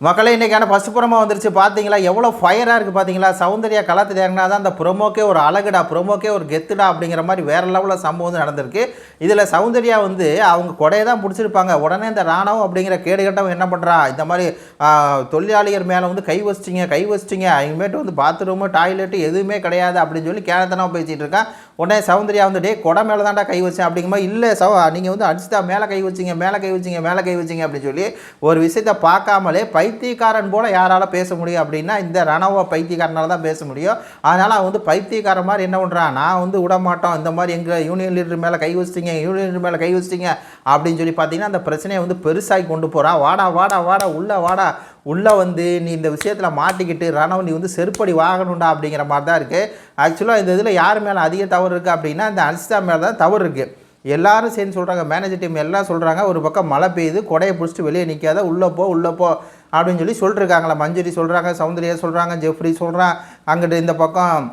மக்களே இன்றைக்கான first promo வந்துருச்சு பார்த்தீங்களா? எவ்வளோ ஃபயராக இருக்குது பார்த்தீங்களா? சௌந்தர்யா களத்தில் இறங்கினா தான் அந்த ப்ரோமோக்கே ஒரு அழகுடா, ப்ரோமோக்கே ஒரு கெத்துடா அப்படிங்கிற மாதிரி வேறு லெவலில் சம்பவம் வந்து நடந்திருக்கு. இதில் சௌந்தர்யா வந்து அவங்க கொடையை தான் பிடிச்சிருப்பாங்க. உடனே இந்த ராணவ் அப்படிங்கிற கேடுகட்டவன் என்ன பண்ணுறா, இந்த மாதிரி தொழிலாளிகள் மேலே வந்து கை வச்சிட்டிங்க அவங்கமேட்டு வந்து பாத்ரூமு டாய்லெட்டு எதுவுமே கிடையாது அப்படின்னு சொல்லி கேனத்தனமாக பேசிகிட்டு இருக்கான். உடனே சௌந்தர்யா வந்து கொடை மேலே தான்டா கை வச்சேன் அப்படிங்கும்போது, இல்லை நீங்கள் வந்து அடிச்சுட்டா மேலே கை வச்சிங்க அப்படின்னு சொல்லி ஒரு விஷயத்தை பார்க்காமலே பைத்தியக்காரன் போல் யாரால் பேச முடியும் அப்படின்னா இந்த ரணவ பைத்தியக்காரனால் தான் பேச முடியும். அதனால் அவன் வந்து பைத்தியக்காரன் மாதிரி என்ன பண்ணுறான், நான் வந்து விட மாட்டோம், இந்த மாதிரி எங்கள் யூனியன் லீடர் மேலே கை வச்சிட்டிங்க அப்படின்னு சொல்லி பார்த்தீங்கன்னா அந்த பிரச்சனையை வந்து பெருசாகி கொண்டு போகிறான். வாடா உள்ளே வந்து நீ இந்த விஷயத்தில் மாட்டிக்கிட்டு ரணவ் நீ வந்து செருப்படி வாங்கணுண்டா அப்படிங்கிற மாதிரி தான் இருக்குது. ஆக்சுவலாக இந்த இதில் யார் மேலே அதிக தவறு இருக்குது அப்படின்னா இந்த அன்சிதா மேலே தான் தவறு இருக்குது. எல்லாரும் சேர்ந்து சொல்கிறாங்க, மேனேஜர் டீம் எல்லாம் சொல்கிறாங்க, ஒரு பக்கம் மழை பெய்யுது, கொடையை பிடிச்சிட்டு வெளியே நிற்காத, உள்ளே போ அப்படின்னு சொல்லி சொல்லிட்டுருக்காங்களா. மஞ்சுரி சொல்கிறாங்க, சௌந்தர்யா சொல்கிறாங்க, ஜெஃப்ரி சொல்கிறான், அங்கிட்டு இந்த பக்கம்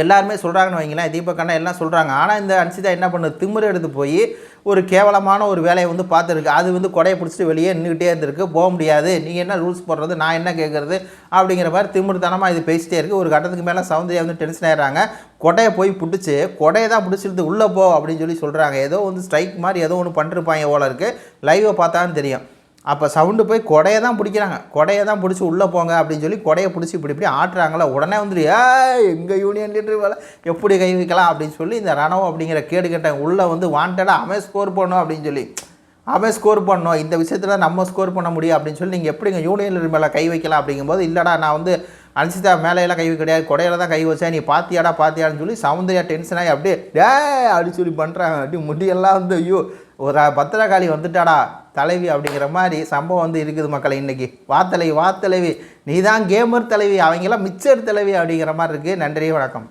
எல்லாருமே சொல்கிறாங்கன்னு வைங்களேன், தீபக் அண்ணா எல்லாம் சொல்கிறாங்க. ஆனால் இந்த அன்சிதா என்ன பண்ணுது, திமிரு எடுத்து போய் ஒரு கேவலமான ஒரு வேலையை வந்து பார்த்துருக்கு. அது வந்து கொடையை பிடிச்சிட்டு வெளியே நின்றுக்கிட்டே இருந்திருக்கு. போக முடியாது, நீங்கள் என்ன ரூல்ஸ் போடுறது, நான் என்ன கேட்குறது அப்படிங்கிற மாதிரி திமிருத்தனமாக இது பேசிட்டே இருக்குது. ஒரு கட்டத்துக்கு மேலே சௌந்தர்யா வந்து டென்ஷன் ஆகிடுறாங்க. கொடையை போய் பிடிச்சி கொடையை தான் பிடிச்சிருந்து உள்ளே போ அப்படின்னு சொல்லி சொல்கிறாங்க. ஏதோ வந்து ஸ்ட்ரைக் மாதிரி ஏதோ ஒன்று பண்ணிருப்பாங்க போல இருக்குது. லைவை பார்த்தான்னு தெரியும். அப்போ சவுண்டு போய் கொடையை தான் பிடிக்கிறாங்க. கொடையை தான் பிடிச்சி உள்ளே போங்க அப்படின்னு சொல்லி கொடையை பிடிச்சி இப்படி ஆட்டுறாங்களா. உடனே வந்துட்டு எங்கள் யூனியன் லீடர் வேலை எப்படி கை வைக்கலாம் அப்படின்னு சொல்லி இந்த ரணவ் அப்படிங்கிற கேடு கேட்டேன் உள்ளே வந்து வாண்டடாக அவன் ஸ்கோர் பண்ணணும் அப்படின்னு சொல்லி அவன் ஸ்கோர் பண்ணணும், இந்த விஷயத்தில் நம்ம ஸ்கோர் பண்ண முடியும் அப்படின்னு சொல்லி நீங்கள் எப்படிங்க யூனியன் லீடர் மேலே கை வைக்கலாம் அப்படிங்கும்போது, இல்லைடா நான் வந்து அன்சிதா மேலையெல்லாம் கை கிடையாது, கொடையில தான் கை வச்சேன், நீ பாத்தியான்னு சொல்லி சௌந்தர்யா டென்ஷன் ஆகி அப்படியே அப்படின்னு சொல்லி பண்ணுறாங்க. அப்படி முடியெல்லாம் வந்து ஐயோ ஒரு பத்திரகாளி வந்துட்டாடா தலைவி அப்படிங்கிற மாதிரி சம்பவம் வந்து இருக்குது மக்களை. இன்றைக்கி வா தலைவி நீ தான் கேமர் தலைவி, அவங்கெல்லாம் மிச்சர் தலைவி அப்படிங்கிற மாதிரி இருக்குது. நன்றி, வணக்கம்.